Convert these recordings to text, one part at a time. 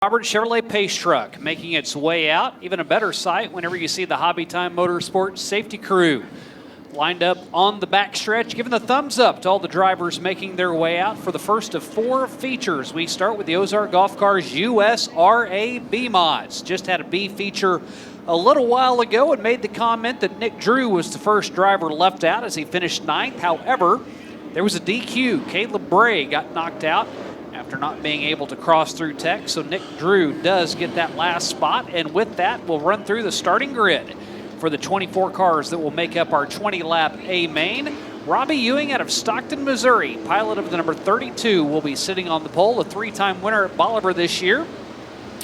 Robert Chevrolet Pace Truck making its way out. Even a better sight whenever you see the Hobby Time Motorsports safety crew lined up on the backstretch, giving the thumbs up to all the drivers making their way out for the first of 4 features. We start with the Ozark Golf Cars USRA B mods. Just had a B feature a little while ago and made the comment that Nick Drew was the first driver left out as he finished 9th. However, there was a DQ. Caleb Bray got knocked out after not being able to cross through tech, so Nick Drew does get that last spot, and with that, we'll run through the starting grid for the 24 cars that will make up our 20-lap A main. Robbie Ewing out of Stockton, Missouri, pilot of the number 32, will be sitting on the pole, a 3-time winner at Bolivar this year.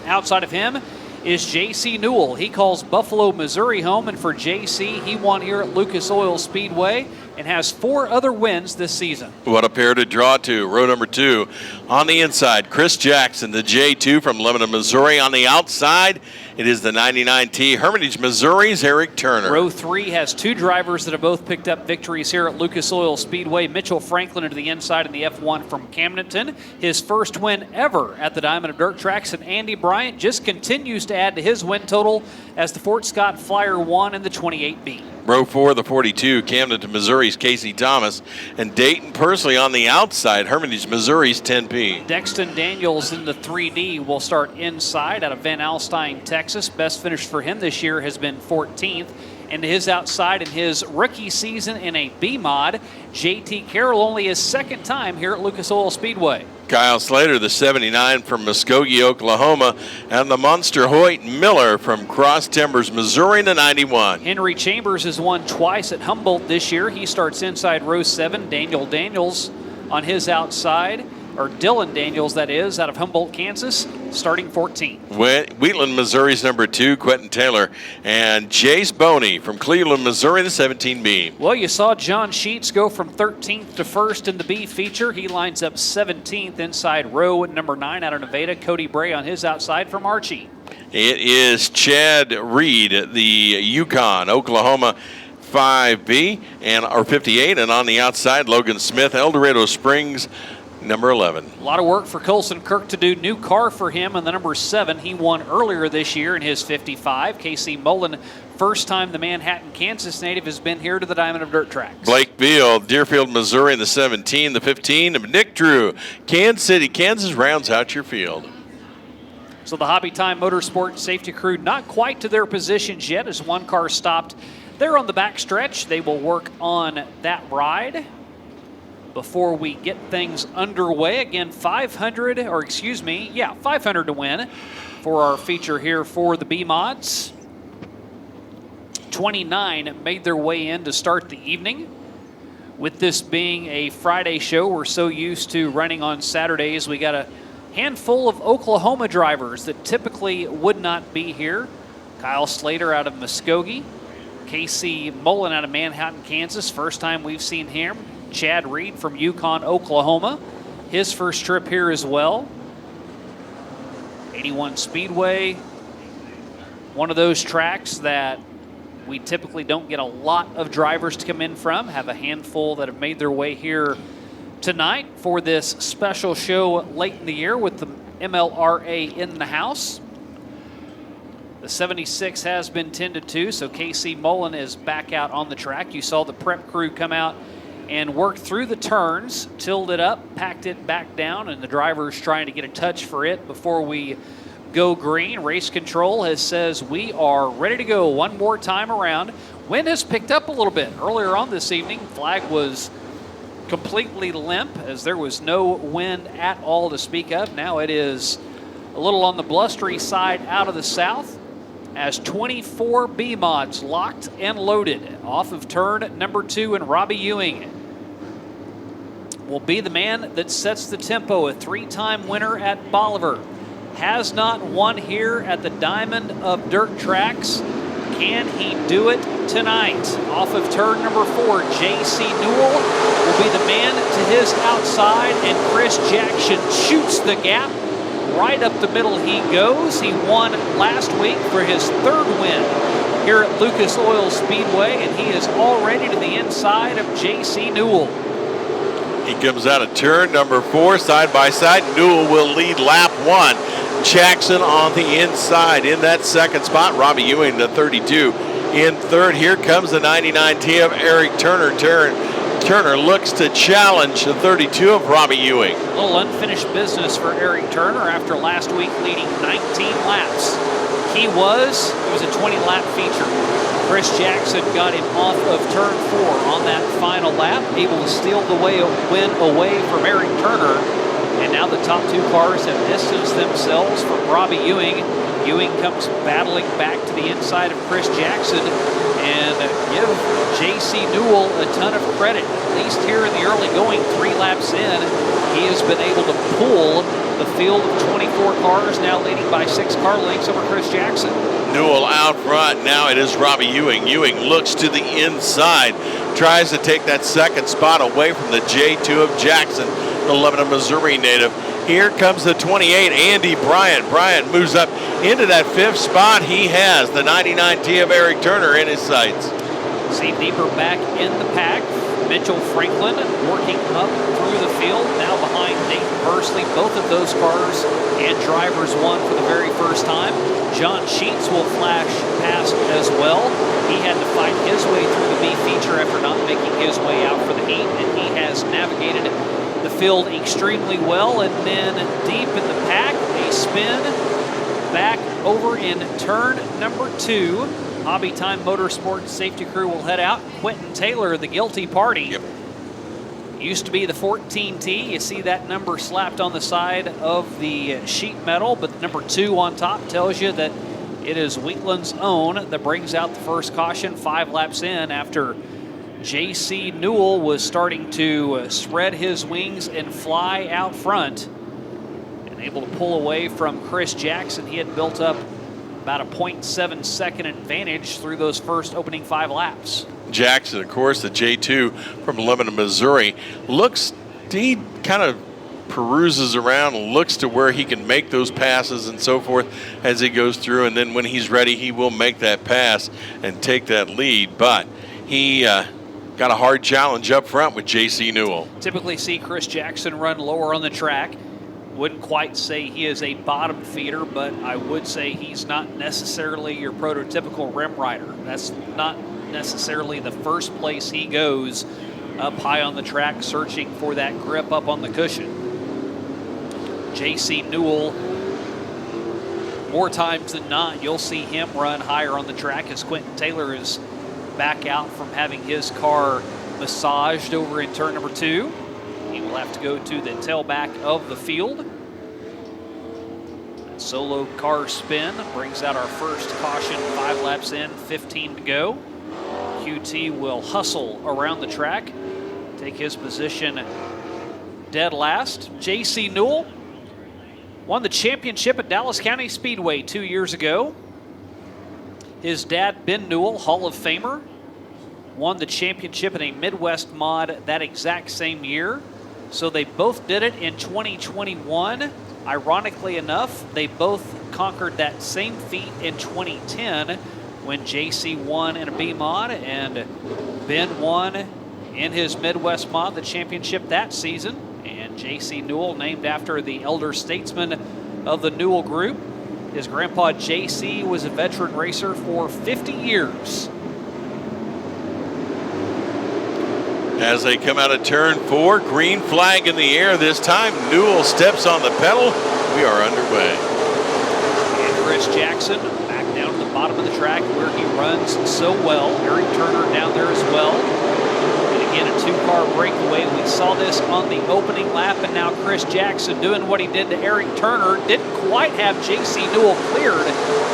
Outside of him is J.C. Newell. He calls Buffalo, Missouri home, and for J.C., he won here at Lucas Oil Speedway and has 4 other wins this season. What a pair to draw to. Row number 2 on the inside, Chris Jackson, the J2 from Lebanon, Missouri. On the outside, it is the 99T, Hermitage, Missouri's Eric Turner. Row 3 has 2 drivers that have both picked up victories here at Lucas Oil Speedway. Mitchell Franklin into the inside in the F1 from Camdenton. His first win ever at the Diamond of Dirt Tracks, and Andy Bryant just continues to add to his win total as the Fort Scott Flyer won in the 28B. Row 4, the 42, Camden, Missouri's Casey Thomas, and Dayton Pursley on the outside, Hermitage, Missouri's 10P. Dexton Daniels in the 3D will start inside out of Van Alstyne, Texas. Best finish for him this year has been 14th. And to his outside in his rookie season in a B mod, JT Carroll, only his second time here at Lucas Oil Speedway. Kyle Slater, the 79 from Muskogee, Oklahoma, and the Monster Hoyt Miller from Cross Timbers, Missouri, the 91. Henry Chambers has won twice at Humboldt this year. He starts inside row 7. Daniel Daniels on his outside, or Dylan Daniels, that is, out of Humboldt, Kansas, starting 14th. Wheatland, Missouri's number 2, Quentin Taylor, and Jace Boney from Cleveland, Missouri, the 17B. Well, you saw John Sheets go from 13th to 1st in the B feature. He lines up 17th inside row number 9 out of Nevada. Cody Bray on his outside from Archie. It is Chad Reed, the Yukon, Oklahoma, 5B, or 58, and on the outside, Logan Smith, El Dorado Springs, number 11. A lot of work for Colson Kirk to do. New car for him in the number 7. He won earlier this year in his 55. Casey Mullen, first time the Manhattan, Kansas native has been here to the Diamond of Dirt Tracks. Blake Beal, Deerfield, Missouri in the 17. The 15, Nick Drew, Kansas City, Kansas rounds out your field. So the Hobby Time Motorsports safety crew not quite to their positions yet as one car stopped there on the backstretch. They will work on that ride before we get things underway. Again, 500 to win for our feature here for the B mods. 29 made their way in to start the evening. With this being a Friday show, we're so used to running on Saturdays. We got a handful of Oklahoma drivers that typically would not be here. Kyle Slater out of Muskogee. Casey Mullen out of Manhattan, Kansas. First time we've seen him. Chad Reed from Yukon, Oklahoma. His first trip here as well. 81 Speedway. One of those tracks that we typically don't get a lot of drivers to come in from. Have a handful that have made their way here tonight for this special show late in the year with the MLRA in the house. The 76 has been tended to, so Casey Mullen is back out on the track. You saw the prep crew come out and work through the turns, tilled it up, packed it back down, and the driver's trying to get a touch for it before we go green. Race control says we are ready to go one more time around. Wind has picked up a little bit. Earlier on this evening, flag was completely limp as there was no wind at all to speak of. Now it is a little on the blustery side out of the south as 24 B mods locked and loaded off of turn number 2, and Robbie Ewing will be the man that sets the tempo. A 3-time winner at Bolivar. Has not won here at the Diamond of Dirt Tracks. Can he do it tonight? Off of turn number 4, J.C. Newell will be the man to his outside, and Chris Jackson shoots the gap. Right up the middle he goes. He won last week for his 3rd win here at Lucas Oil Speedway, and he is already to the inside of J.C. Newell. He comes out of turn number 4, side by side. Newell will lead lap 1. Jackson on the inside in that second spot. Robbie Ewing, the 32, in third. Here comes the 99T of Eric Turner. Turner looks to challenge the 32 of Robbie Ewing. A little unfinished business for Eric Turner after last week leading 19 laps. It was a 20-lap feature. Chris Jackson got him off of turn 4 on that final lap, able to steal the win away from Eric Turner. And now the top 2 cars have distanced themselves from Robbie Ewing. Ewing comes battling back to the inside of Chris Jackson, and give J.C. Newell a ton of credit. At least here in the early going, 3 laps in, he has been able to pull the field of 24 cars, now leading by 6 car lengths over Chris Jackson. Newell out front. Now it is Robbie Ewing. Ewing looks to the inside, tries to take that second spot away from the J2 of Jackson, the Lebanon, Missouri native. Here comes the 28, Andy Bryant. Bryant moves up into that 5th spot. He has the 99T of Eric Turner in his sights. See deeper back in the pack. Mitchell Franklin working up through the field, now behind Nate Bursley. Both of those cars and drivers won for the very first time. John Sheets will flash past as well. He had to fight his way through the B feature after not making his way out for the heat, and he has navigated the field extremely well. And then deep in the pack, a spin back over in turn number 2. Hobby Time Motorsports safety crew will head out. Quentin Taylor, the guilty party. Yep. Used to be the 14T. You see that number slapped on the side of the sheet metal, but number 2 on top tells you that it is Wheatland's own that brings out the first caution 5 laps in after J.C. Newell was starting to spread his wings and fly out front and able to pull away from Chris Jackson. He had built up about a 0.7 second advantage through those first opening 5 laps. Jackson, of course, the J2 from Lebanon, Missouri, he kind of peruses around and looks to where he can make those passes and so forth as he goes through, and then when he's ready, he will make that pass and take that lead. But he got a hard challenge up front with J.C. Newell. Typically see Chris Jackson run lower on the track. Wouldn't quite say he is a bottom feeder, but I would say he's not necessarily your prototypical rim rider. That's not necessarily the first place he goes up high on the track, searching for that grip up on the cushion. J.C. Newell, more times than not, you'll see him run higher on the track as Quentin Taylor is back out from having his car massaged over in turn number 2. He will have to go to the tailback of the field. That solo car spin brings out our first caution 5 laps in, 15 to go. QT will hustle around the track, take his position dead last. J.C. Newell won the championship at Dallas County Speedway 2 years ago. His dad, Ben Newell, Hall of Famer, won the championship in a Midwest mod that exact same year. So they both did it in 2021. Ironically enough, they both conquered that same feat in 2010 when JC won in a B mod and Ben won in his Midwest mod the championship that season. And JC Newell, named after the elder statesman of the Newell Group. His grandpa JC was a veteran racer for 50 years. As they come out of turn 4, green flag in the air this time. Newell steps on the pedal. We are underway. And Chris Jackson back down to the bottom of the track where he runs so well. Eric Turner down there as well. And again, a 2-car breakaway. We saw this on the opening lap, and now Chris Jackson doing what he did to Eric Turner. Didn't quite have J.C. Newell cleared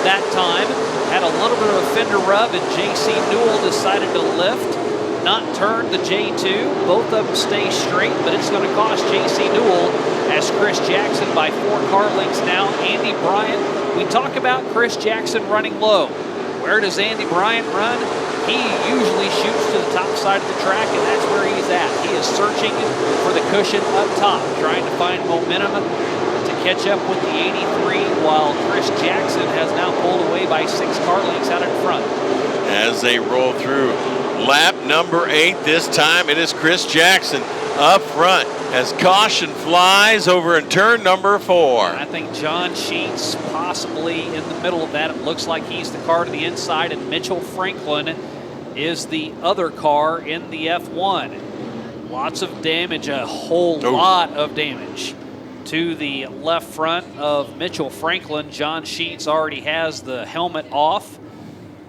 that time. Had a little bit of a fender rub, and J.C. Newell decided to lift, not turn the J2. Both of them stay straight, but it's going to cost J.C. Newell as Chris Jackson by 4 car lengths now. Andy Bryant, we talk about Chris Jackson running low. Where does Andy Bryant run? He usually shoots to the top side of the track, and that's where he's at. He is searching for the cushion up top, trying to find momentum to catch up with the 83, while Chris Jackson has now pulled away by 6 car lengths out in front. As they roll through lap number 8, this time it is Chris Jackson up front as caution flies over in turn number 4. I think John Sheets possibly in the middle of that. It looks like he's the car to the inside, and Mitchell Franklin is the other car in the F1. Lots of damage, a whole lot of damage to the left front of Mitchell Franklin. John Sheets already has the helmet off.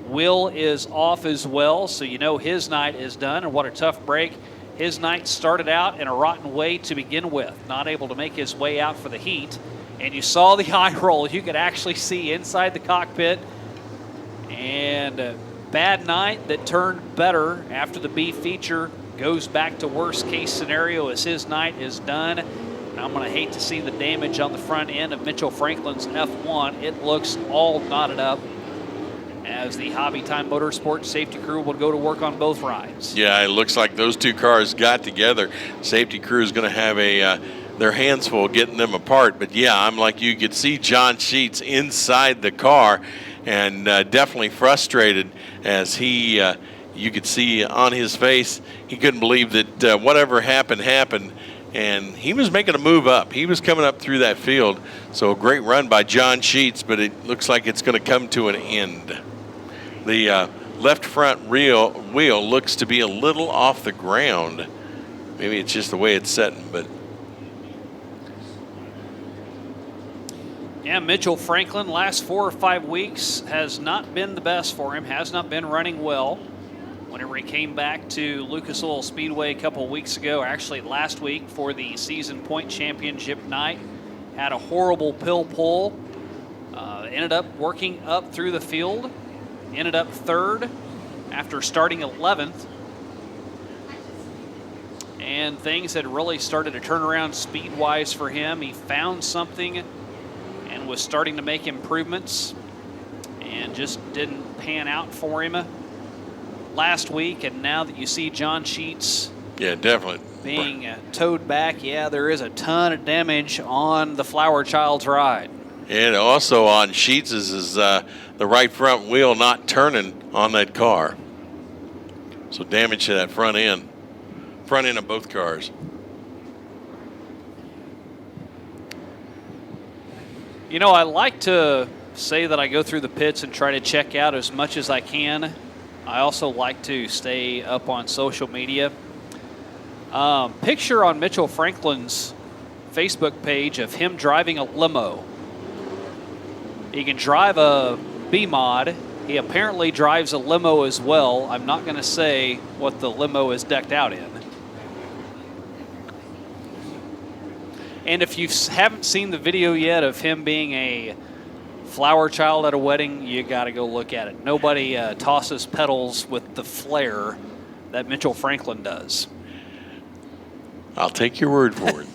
Will is off as well, so you know his night is done, and what a tough break. His night started out in a rotten way to begin with, not able to make his way out for the heat. And you saw the eye roll. You could actually see inside the cockpit. And a bad night that turned better after the B feature goes back to worst case scenario as his night is done. And I'm going to hate to see the damage on the front end of Mitchell Franklin's F1. It looks all knotted up as the Hobby Time Motorsports safety crew will go to work on both rides. Yeah, it looks like those two cars got together. Safety crew is going to have their hands full getting them apart. But yeah, I'm like you could see John Sheets inside the car and definitely frustrated as you could see on his face, he couldn't believe that whatever happened. And he was making a move up. He was coming up through that field. So a great run by John Sheets, but it looks like it's going to come to an end. The left front wheel looks to be a little off the ground. Maybe it's just the way it's setting, but. Yeah, Mitchell Franklin, last 4 or 5 weeks has not been the best for him, has not been running well. Whenever he came back to Lucas Oil Speedway a couple weeks ago, or actually last week for the season point championship night, had a horrible pill pull, ended up working up through the field, ended up 3rd after starting 11th. And things had really started to turn around speed-wise for him. He found something and was starting to make improvements and just didn't pan out for him last week. And now that you see John Sheets definitely being towed back, there is a ton of damage on the Flower Child's ride. And also on Sheets is the right front wheel not turning on that car. So damage to that front end of both cars. You know, I like to say that I go through the pits and try to check out as much as I can. I also like to stay up on social media. Picture on Mitchell Franklin's Facebook page of him driving a limo. He can drive a B-Mod. He apparently drives a limo as well. I'm not going to say what the limo is decked out in. And if you haven't seen the video yet of him being a flower child at a wedding, you got to go look at it. Nobody tosses petals with the flair that Mitchell Franklin does. I'll take your word for it.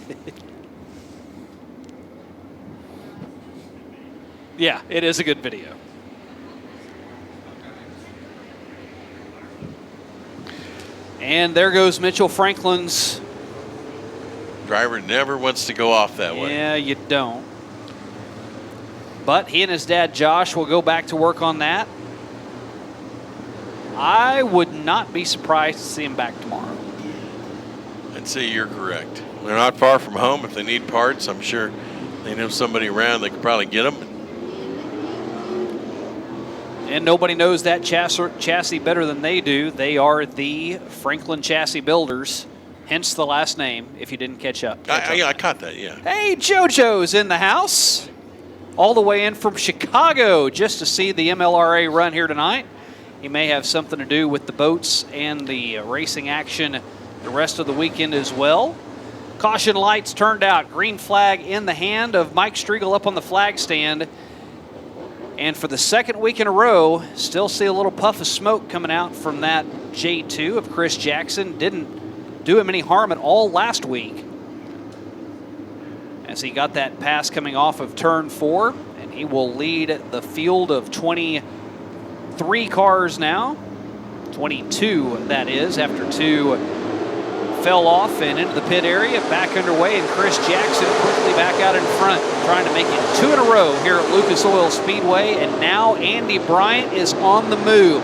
Yeah, it is a good video. And there goes Mitchell Franklin's. Driver never wants to go off that way. Yeah, you don't. But he and his dad, Josh, will go back to work on that. I would not be surprised to see him back tomorrow. I'd say you're correct. They're not far from home. If they need parts, I'm sure they know somebody around that could probably get them. And nobody knows that chassis better than they do. They are the Franklin Chassis Builders, hence the last name, if you didn't catch up. I caught that, yeah. Hey, JoJo's in the house. All the way in from Chicago just to see the MLRA run here tonight. He may have something to do with the boats and the racing action the rest of the weekend as well. Caution lights turned out. Green flag in the hand of Mike Striegel up on the flag stand. And for the second week in a row, still see a little puff of smoke coming out from that J2 of Chris Jackson. Didn't do him any harm at all last week, as he got that pass coming off of turn 4, and he will lead the field of 23 cars now. 22, that is, after 2 fell off and into the pit area, back underway, and Chris Jackson quickly back out in front, trying to make it 2 in a row here at Lucas Oil Speedway. And now Andy Bryant is on the move.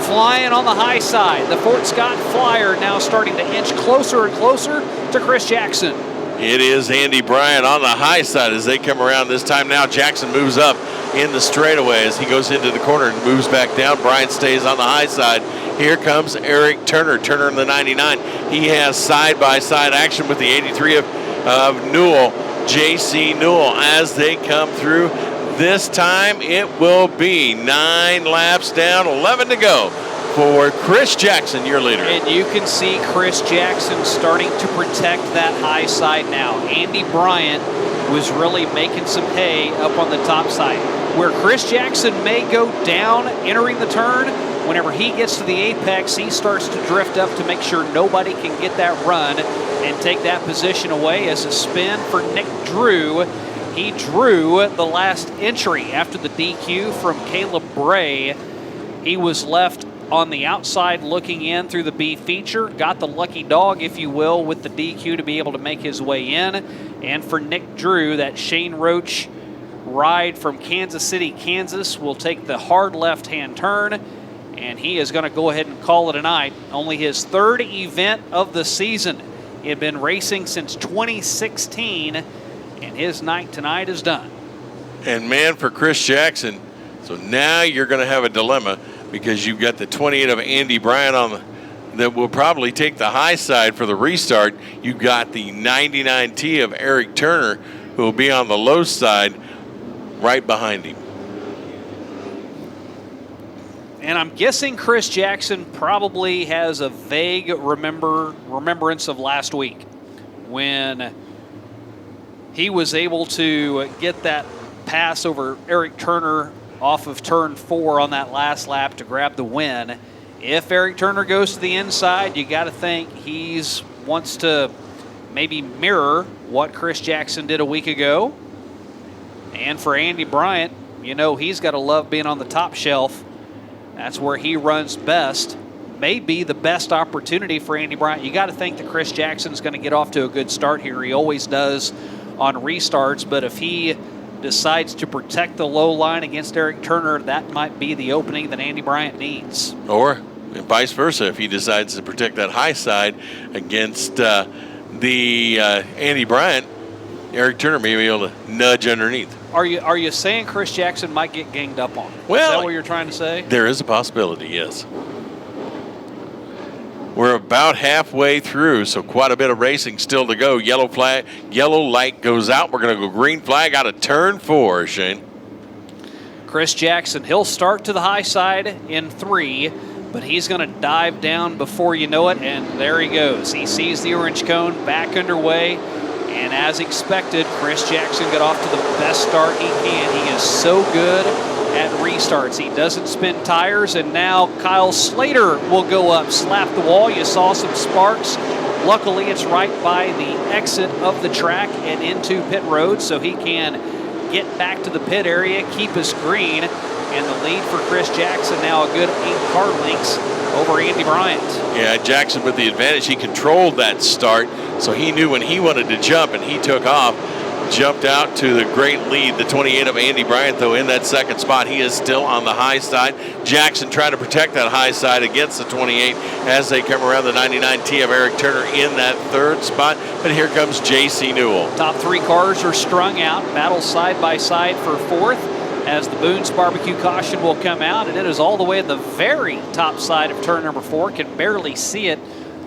flying on the high side. The Fort Scott Flyer now starting to inch closer and closer to Chris Jackson. It is Andy Bryant on the high side as they come around. This time now Jackson moves up in the straightaway as he goes into the corner and moves back down. Bryant stays on the high side. Here comes Eric Turner. Turner in the 99. He has side-by-side action with the 83 of Newell. J.C. Newell as they come through. This time it will be 9 laps down, 11 to go for Chris Jackson, your leader. And you can see Chris Jackson starting to protect that high side now. Andy Bryant was really making some hay up on the top side. Where Chris Jackson may go down entering the turn, whenever he gets to the apex, he starts to drift up to make sure nobody can get that run and take that position away. As a spin for Nick Drew. He drew the last entry after the DQ from Caleb Bray. He was left on the outside looking in through the B feature. Got the lucky dog, if you will, with the DQ to be able to make his way in. And for Nick Drew, that Shane Roach ride from Kansas City, Kansas, will take the hard left-hand turn. And he is going to go ahead and call it a night. Only his 3rd event of the season. He had been racing since 2016. And his night tonight is done. And man, for Chris Jackson, so now you're going to have a dilemma because you've got the 28 of Andy Bryant that will probably take the high side for the restart. You've got the 99T of Eric Turner who will be on the low side right behind him. And I'm guessing Chris Jackson probably has a vague remembrance of last week when he was able to get that pass over Eric Turner off of turn 4 on that last lap to grab the win. If Eric Turner goes to the inside, you got to think he wants to maybe mirror what Chris Jackson did a week ago. And for Andy Bryant, you know, he's got to love being on the top shelf. That's where he runs best. May be the best opportunity for Andy Bryant. You got to think that Chris Jackson's going to get off to a good start here. He always does on restarts, but if he decides to protect the low line against Eric Turner, that might be the opening that Andy Bryant needs. Or vice versa, if he decides to protect that high side against Andy Bryant, Eric Turner may be able to nudge underneath. Are you saying Chris Jackson might get ganged up on? Well, is that what you're trying to say? There is a possibility, yes. We're about halfway through, so quite a bit of racing still to go. Yellow light goes out. We're going to go green flag out of turn 4, Shane. Chris Jackson, he'll start to the high side in 3, but he's going to dive down before you know it, and there he goes. He sees the orange cone back underway, and as expected, Chris Jackson got off to the best start he can. He is so good at restarts. He doesn't spin tires, and now Kyle Slater will go up, slap the wall. You saw some sparks. Luckily, it's right by the exit of the track and into pit road, so he can get back to the pit area, keep us green, and the lead for Chris Jackson now a good 8 car lengths over Andy Bryant. Yeah, Jackson with the advantage. He controlled that start, so he knew when he wanted to jump, and he took off. Jumped out to the great lead. The 28 of Andy Bryant, though, in that second spot. He is still on the high side. Jackson trying to protect that high side against the 28 as they come around the 99T of Eric Turner in that 3rd spot. But here comes J.C. Newell. Top 3 cars are strung out. Battle side by side for 4th as the Boone's Barbecue caution will come out. And it is all the way at the very top side of turn number 4. Can barely see it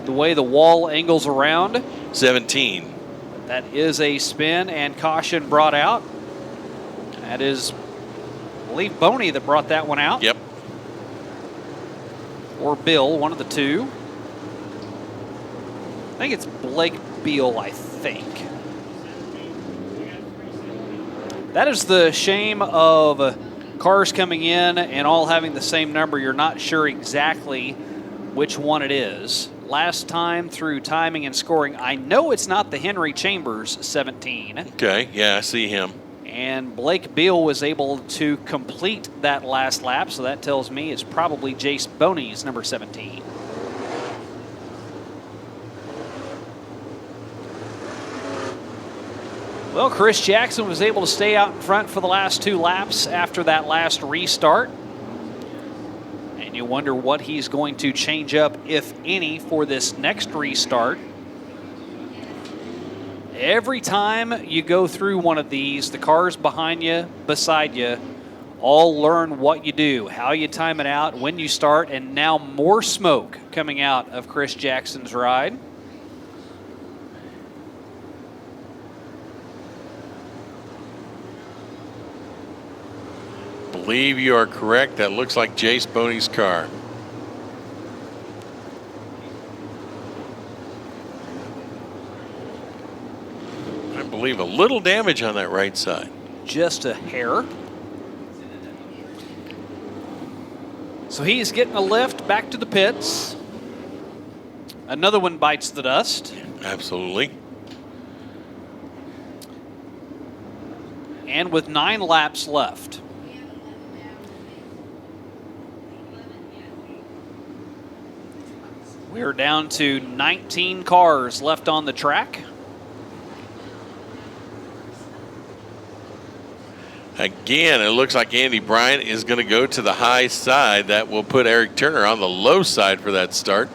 the way the wall angles around. 17. That is a spin and caution brought out. That is, I believe, Boney that brought that one out. Yep. Or Bill, one of the two. I think it's Blake Beal, I think. That is the shame of cars coming in and all having the same number. You're not sure exactly which one it is. Last time through timing and scoring, I know it's not the Henry Chambers 17. Okay, yeah, I see him. And Blake Beal was able to complete that last lap, so that tells me it's probably Jace Boney's number 17. Well, Chris Jackson was able to stay out in front for the last 2 laps after that last restart. And And you wonder what he's going to change up, if any, for this next restart. Every time you go through one of these, the cars behind you, beside you, all learn what you do, how you time it out, when you start, and now more smoke coming out of Chris Jackson's ride. Believe you are correct. That looks like Jace Boney's car. I believe a little damage on that right side. Just a hair. So he's getting a lift back to the pits. Another one bites the dust. Absolutely. And with 9 laps left. We're down to 19 cars left on the track. Again, it looks like Andy Bryant is going to go to the high side. That will put Eric Turner on the low side for that start.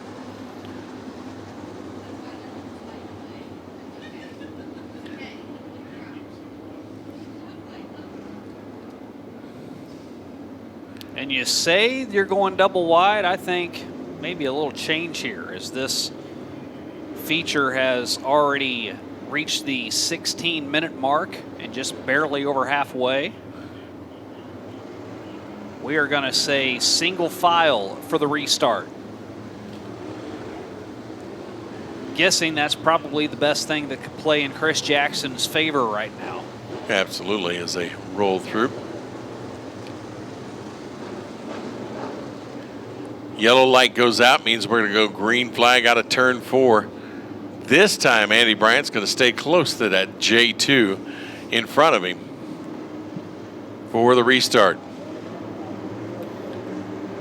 And you say you're going double wide. I think maybe a little change here, as this feature has already reached the 16-minute mark and just barely over halfway. We are going to say single file for the restart. Guessing that's probably the best thing that could play in Chris Jackson's favor right now. Absolutely, as they roll through. Yellow light goes out, means we're going to go green flag out of turn 4. This time, Andy Bryant's going to stay close to that J2 in front of him for the restart.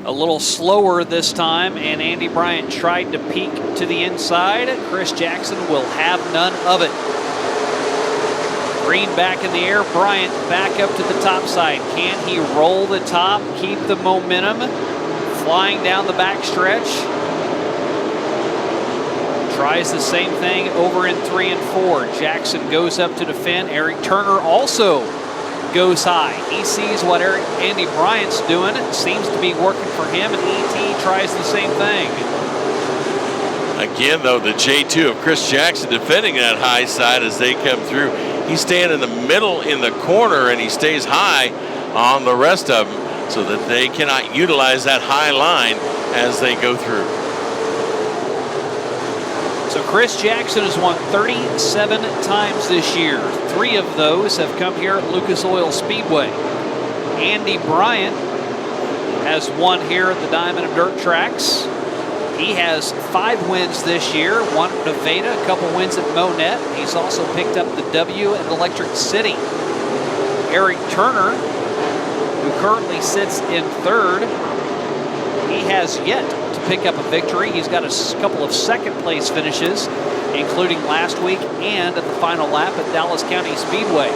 A little slower this time, and Andy Bryant tried to peek to the inside. Chris Jackson will have none of it. Green back in the air, Bryant back up to the top side. Can he roll the top, keep the momentum? Flying down the back stretch. Tries the same thing over in 3 and 4. Jackson goes up to defend. Eric Turner also goes high. He sees what Andy Bryant's doing. It seems to be working for him, and ET tries the same thing. Again, though, the J2 of Chris Jackson defending that high side as they come through. He's staying in the middle in the corner, and he stays high on the rest of them so that they cannot utilize that high line as they go through. So Chris Jackson has won 37 times this year. 3 of those have come here at Lucas Oil Speedway. Andy Bryant has won here at the Diamond and Dirt tracks. He has 5 wins this year, 1 at Nevada, a couple wins at Monette. He's also picked up the W at Electric City. Eric Turner, who currently sits in 3rd, he has yet to pick up a victory. He's got a couple of second-place finishes, including last week and at the final lap at Dallas County Speedway.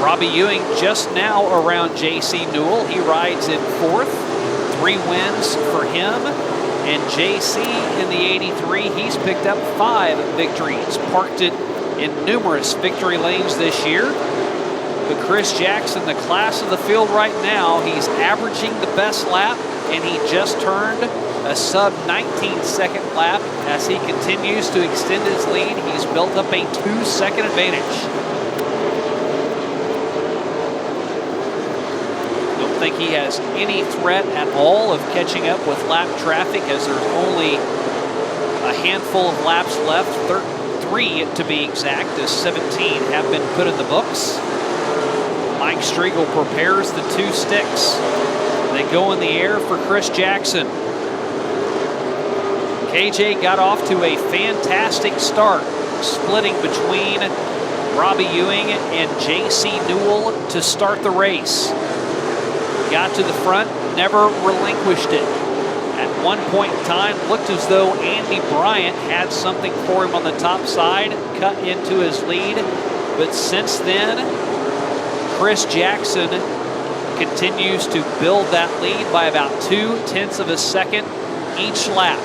Robbie Ewing just now around J.C. Newell. He rides in 4th. 3 wins for him. And J.C. in the 83, he's picked up 5 victories. Parked it in numerous victory lanes this year. But Chris Jackson, the class of the field right now, he's averaging the best lap, and he just turned a sub 19-second lap. As he continues to extend his lead, he's built up a 2-second advantage. Don't think he has any threat at all of catching up with lap traffic, as there's only a handful of laps left, 3 to be exact, as 17 have been put in the books. Mike Striegel prepares the 2 sticks. They go in the air for Chris Jackson. KJ got off to a fantastic start, splitting between Robbie Ewing and J.C. Newell to start the race. Got to the front, never relinquished it. At one point in time, looked as though Andy Bryant had something for him on the top side, cut into his lead. But since then, Chris Jackson continues to build that lead by about 0.2 of a second each lap.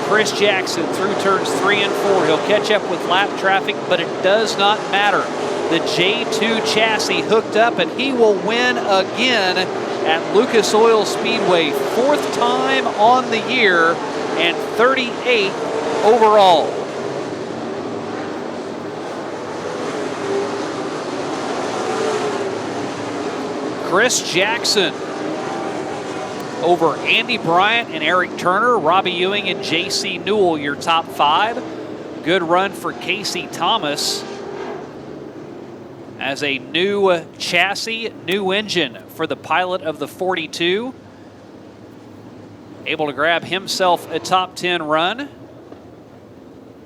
Chris Jackson through turns 3 and 4. He'll catch up with lap traffic, but it does not matter. The J2 chassis hooked up, and he will win again at Lucas Oil Speedway. 4th time on the year and 38th overall. Chris Jackson over Andy Bryant and Eric Turner, Robbie Ewing and J.C. Newell, your top 5. Good run for Casey Thomas as a new chassis, new engine for the pilot of the 42. Able to grab himself a top 10 run.